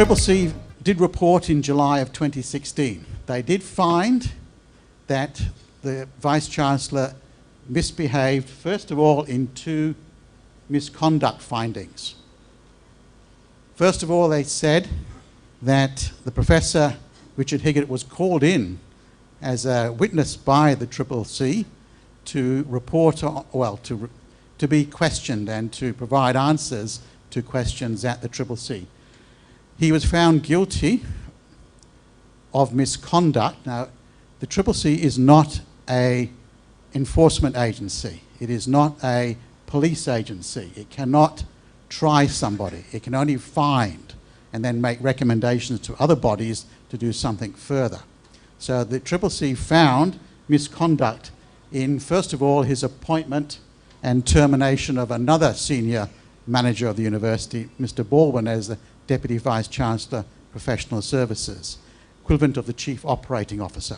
Triple C did report in July of 2016. They did find that the Vice-Chancellor misbehaved, first of all, in two misconduct findings. First of all, they said that the Professor Richard Higgett was called in as a witness by the Triple C to report on, well, to be questioned and to provide answers to questions at the Triple C. He was found guilty of misconduct. Now, the Triple C is not an enforcement agency. It is not a police agency. It cannot try somebody. It can only find and then make recommendations to other bodies to do something further. So the Triple C found misconduct in, first of all, his appointment and termination of another senior manager of the university, Mr. Baldwin, as the Deputy Vice-Chancellor, Professional Services, equivalent of the Chief Operating Officer.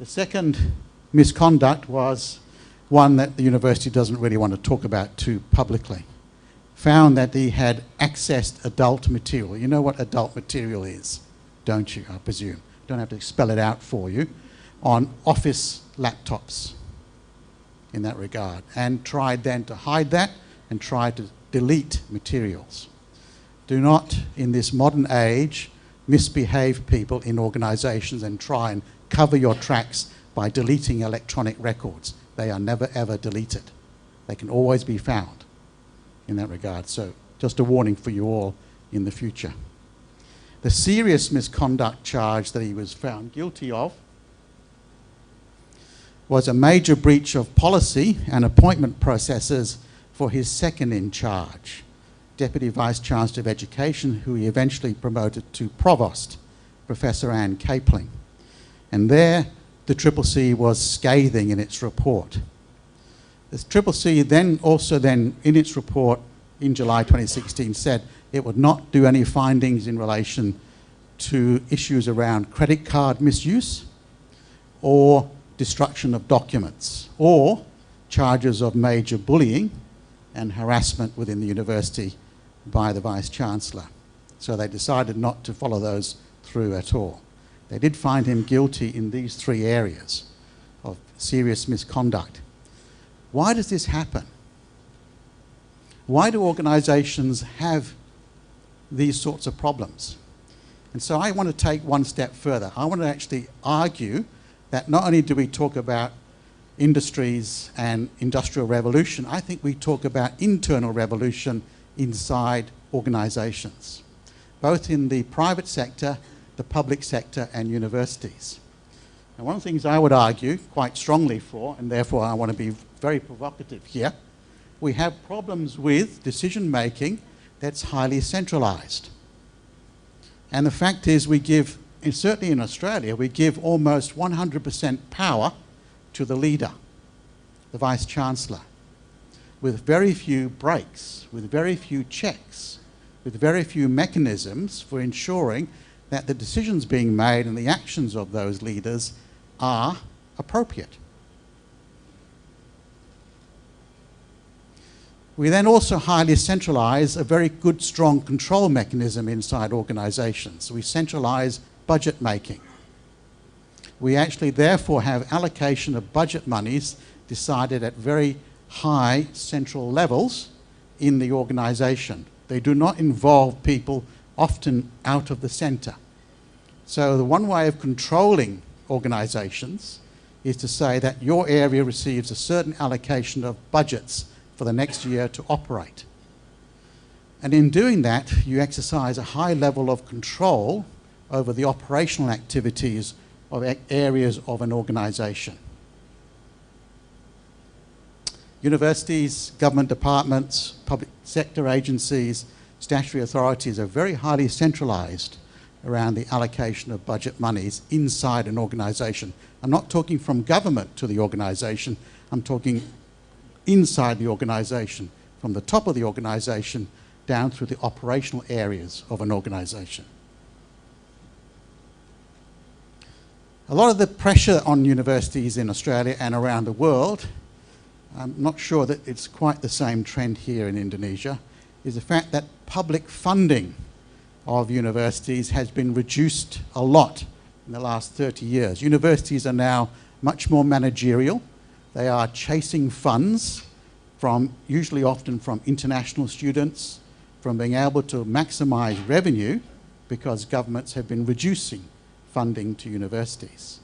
The second misconduct was one that the university doesn't really want to talk about too publicly. Found that he had accessed adult material. You know what adult material is, don't you, I presume? Don't have to spell it out for you. On office laptops in that regard, and tried then to hide that and tried to delete materials. Do not, in this modern age, misbehave people in organisations and try and cover your tracks by deleting electronic records. They are never ever deleted. They can always be found in that regard. So just a warning for you all in the future. The serious misconduct charge that he was found guilty of was a major breach of policy and appointment processes for his second in charge, Deputy Vice-Chancellor of Education, who he eventually promoted to Provost, Professor Anne Capling. And there, the Triple C was scathing in its report. The Triple C then in its report in July 2016 said it would not do any findings in relation to issues around credit card misuse or destruction of documents or charges of major bullying and harassment within the university by the Vice-Chancellor. So they decided not to follow those through at all. They did find him guilty in these three areas of serious misconduct. Why does this happen? Why do organisations have these sorts of problems? And so I want to take one step further. I want to actually argue that not only do we talk about industries and industrial revolution, I think we talk about internal revolution inside organisations, both in the private sector, the public sector and universities. And one of the things I would argue quite strongly for, and therefore I want to be very provocative here, we have problems with decision making that's highly centralised. And the fact is we give, and certainly in Australia, we give almost 100% power to the leader, the Vice-Chancellor, with very few breaks, with very few checks, with very few mechanisms for ensuring that the decisions being made and the actions of those leaders are appropriate. We then also highly centralise a very good, strong control mechanism inside organisations. We centralise budget making. We actually therefore have allocation of budget monies decided at very high central levels in the organisation. They do not involve people often out of the centre. So the one way of controlling organisations is to say that your area receives a certain allocation of budgets for the next year to operate. And in doing that, you exercise a high level of control over the operational activities of areas of an organisation. Universities, government departments, public sector agencies, statutory authorities are very highly centralised around the allocation of budget monies inside an organisation. I'm not talking from government to the organisation, I'm talking inside the organisation, from the top of the organisation down through the operational areas of an organisation. A lot of the pressure on universities in Australia and around the world I'm not sure that it's quite the same trend here in Indonesia, is the fact that public funding of universities has been reduced a lot in the last 30 years. Universities are now much more managerial. They are chasing funds from, usually often from international students, from being able to maximize revenue because governments have been reducing funding to universities,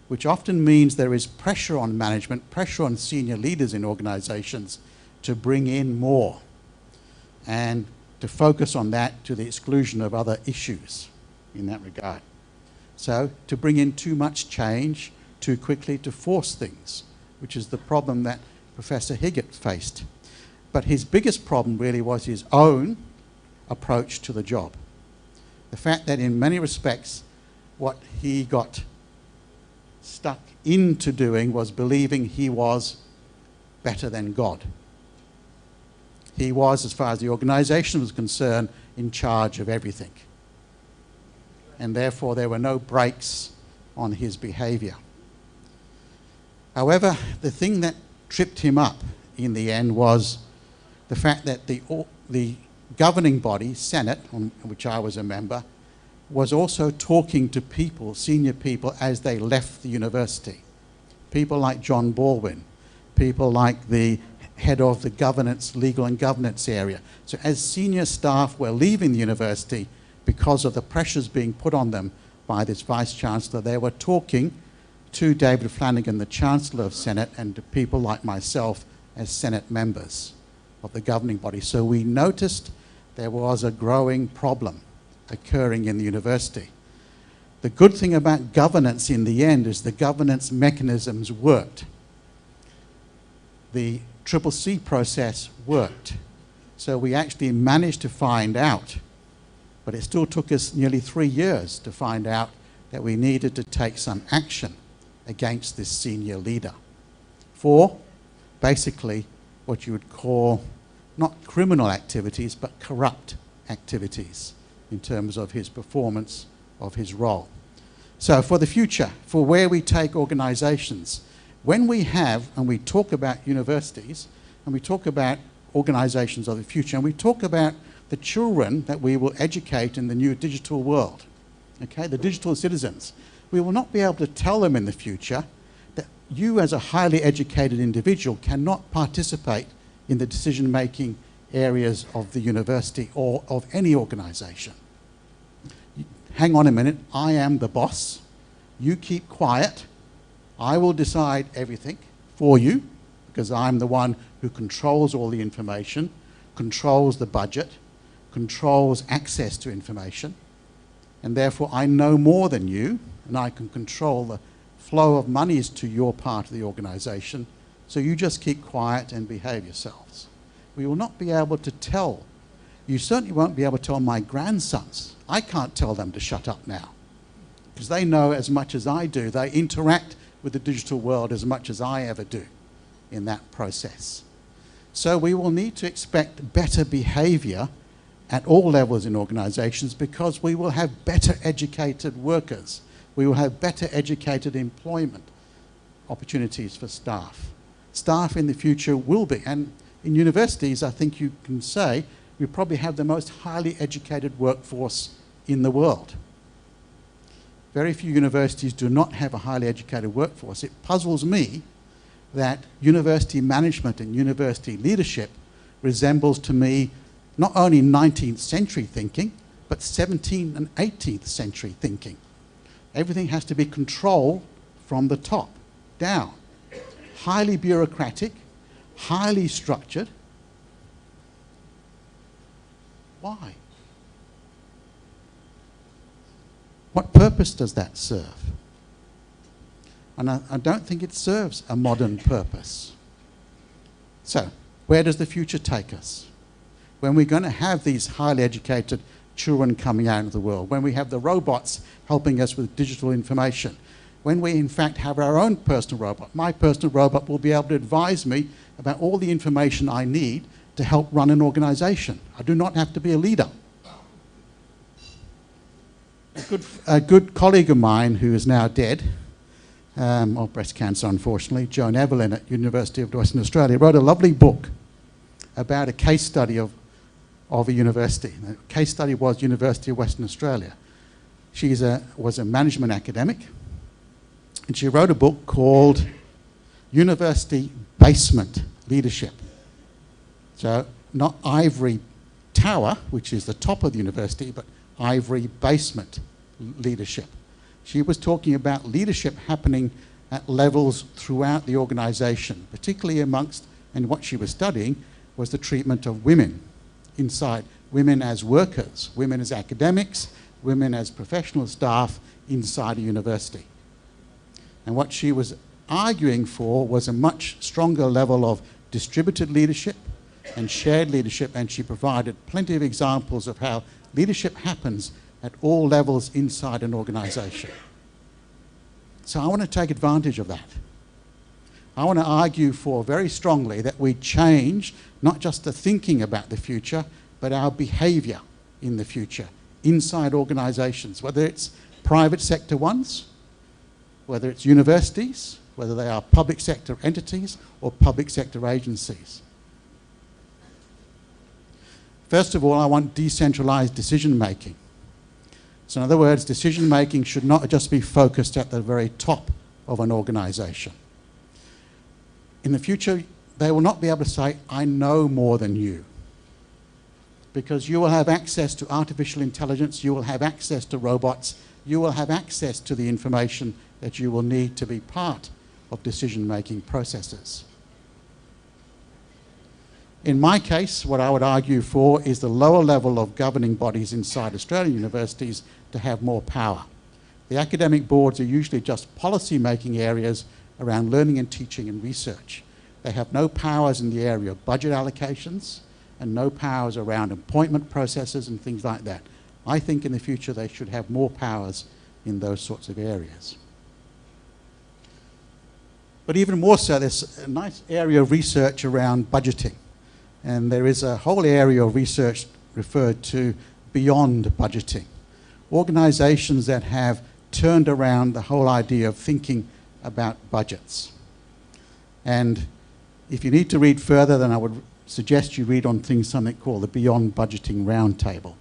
which often means there is pressure on management, pressure on senior leaders in organizations to bring in more and to focus on that to the exclusion of other issues in that regard. So to bring in too much change too quickly to force things, which is the problem that Professor Higgett faced. But his biggest problem really was his own approach to the job. The fact that in many respects what he got stuck into doing was believing he was better than God. He was, as far as the organization was concerned, in charge of everything. And therefore there were no brakes on his behavior. However, the thing that tripped him up in the end was the fact that the governing body, Senate, on which I was a member, was also talking to people, senior people, as they left the university. People like John Baldwin, people like the head of the governance, legal and governance area. So as senior staff were leaving the university because of the pressures being put on them by this Vice-Chancellor, they were talking to David Flanagan, the Chancellor of Senate, and to people like myself as Senate members of the governing body. So we noticed there was a growing problem occurring in the university. The good thing about governance in the end is the governance mechanisms worked. The CCC process worked. So we actually managed to find out, but it still took us nearly 3 years to find out that we needed to take some action against this senior leader for basically what you would call not criminal activities but corrupt activities in terms of his performance of his role. So for the future, for where we take organizations, when we have and we talk about universities and we talk about organizations of the future and we talk about the children that we will educate in the new digital world, okay, the digital citizens, we will not be able to tell them in the future that you as a highly educated individual cannot participate in the decision-making areas of the university or of any organization. Hang on a minute, I am the boss, you keep quiet, I will decide everything for you because I'm the one who controls all the information, controls the budget, controls access to information, and therefore I know more than you and I can control the flow of monies to your part of the organization, so you just keep quiet and behave yourselves. We will not be able to tell, you certainly won't be able to tell my grandsons. I can't tell them to shut up now because they know as much as I do. They interact with the digital world as much as I ever do in that process. So we will need to expect better behavior at all levels in organizations because we will have better educated workers. We will have better educated employment opportunities for staff. Staff in the future will be, and in universities I think you can say, we probably have the most highly educated workforce in the world. Very few universities do not have a highly educated workforce. It puzzles me that university management and university leadership resembles to me not only 19th century thinking, but 17th and 18th century thinking. Everything has to be controlled from the top down. Highly bureaucratic, highly structured. Why? What purpose does that serve? And I don't think it serves a modern purpose. So, where does the future take us? When we're going to have these highly educated children coming out into the world, when we have the robots helping us with digital information, when we in fact have our own personal robot, my personal robot will be able to advise me about all the information I need to help run an organization. I do not have to be a leader. A good colleague of mine who is now dead of breast cancer, unfortunately, Joan Evelyn at University of Western Australia, wrote a lovely book about a case study of a university. The case study was University of Western Australia. She was a management academic, and she wrote a book called University Basement Leadership. So not ivory tower, which is the top of the university, but ivory basement leadership. She was talking about leadership happening at levels throughout the organization, particularly amongst, and what she was studying was the treatment of women inside, women as workers, women as academics, women as professional staff inside a university. And what she was arguing for was a much stronger level of distributed leadership and shared leadership, and she provided plenty of examples of how leadership happens at all levels inside an organization. So I want to take advantage of that. I want to argue for very strongly that we change not just the thinking about the future, but our behavior in the future inside organizations, whether it's private sector ones, whether it's universities, whether they are public sector entities or public sector agencies. First of all, I want decentralized decision making. So in other words, decision making should not just be focused at the very top of an organization. In the future, they will not be able to say, I know more than you. Because you will have access to artificial intelligence, you will have access to robots, you will have access to the information that you will need to be part of decision-making processes. In my case, what I would argue for is the lower level of governing bodies inside Australian universities to have more power. The academic boards are usually just policy-making areas around learning and teaching and research. They have no powers in the area of budget allocations and no powers around appointment processes and things like that. I think in the future they should have more powers in those sorts of areas. But even more so, there's a nice area of research around budgeting. And there is a whole area of research referred to beyond budgeting. Organizations that have turned around the whole idea of thinking about budgets. And if you need to read further, then I would suggest you read on something called the Beyond Budgeting Roundtable.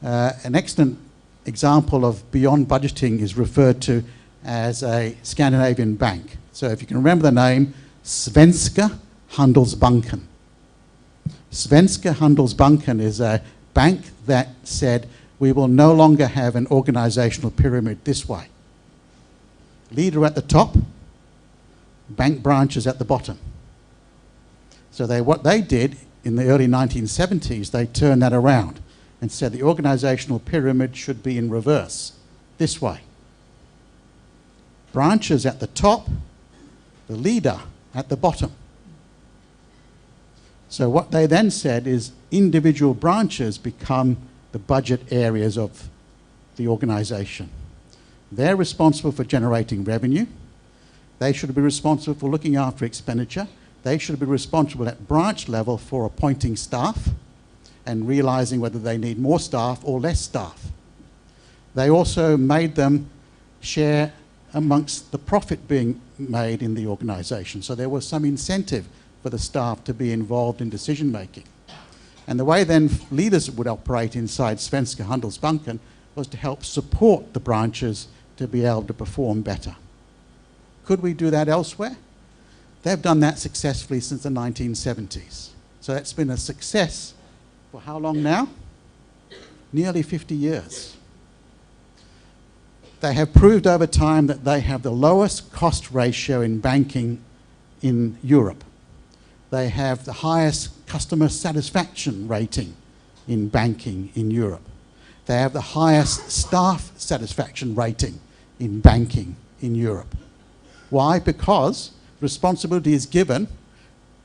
An excellent example of beyond budgeting is referred to as a Scandinavian bank. So if you can remember the name, Svenska Handelsbanken. Svenska Handelsbanken is a bank that said, we will no longer have an organizational pyramid this way. Leader at the top, bank branches at the bottom. So what they did in the early 1970s, they turned that around and said the organizational pyramid should be in reverse, this way. Branches at the top, the leader at the bottom. So what they then said is individual branches become the budget areas of the organization. They're responsible for generating revenue. They should be responsible for looking after expenditure. They should be responsible at branch level for appointing staff and realizing whether they need more staff or less staff. They also made them share amongst the profit being made in the organization. So there was some incentive for the staff to be involved in decision making. And the way then leaders would operate inside Svenska Handelsbanken was to help support the branches to be able to perform better. Could we do that elsewhere? They've done that successfully since the 1970s. So that's been a success for how long now? Nearly 50 years. They have proved over time that they have the lowest cost ratio in banking in Europe. They have the highest customer satisfaction rating in banking in Europe. They have the highest staff satisfaction rating in banking in Europe. Why? Because responsibility is given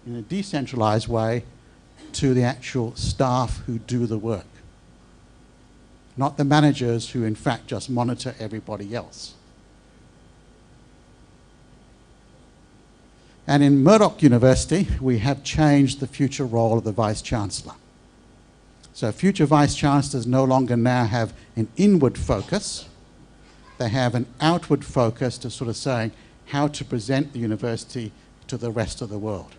in a decentralized way to the actual staff who do the work, not the managers who in fact just monitor everybody else. And in Murdoch University, we have changed the future role of the Vice-Chancellor. So future Vice-Chancellors no longer now have an inward focus. They have an outward focus to sort of saying, how to present the university to the rest of the world.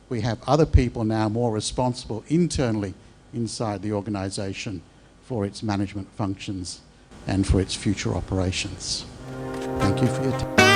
We have other people now more responsible internally inside the organisation for its management functions and for its future operations. Thank you for your time.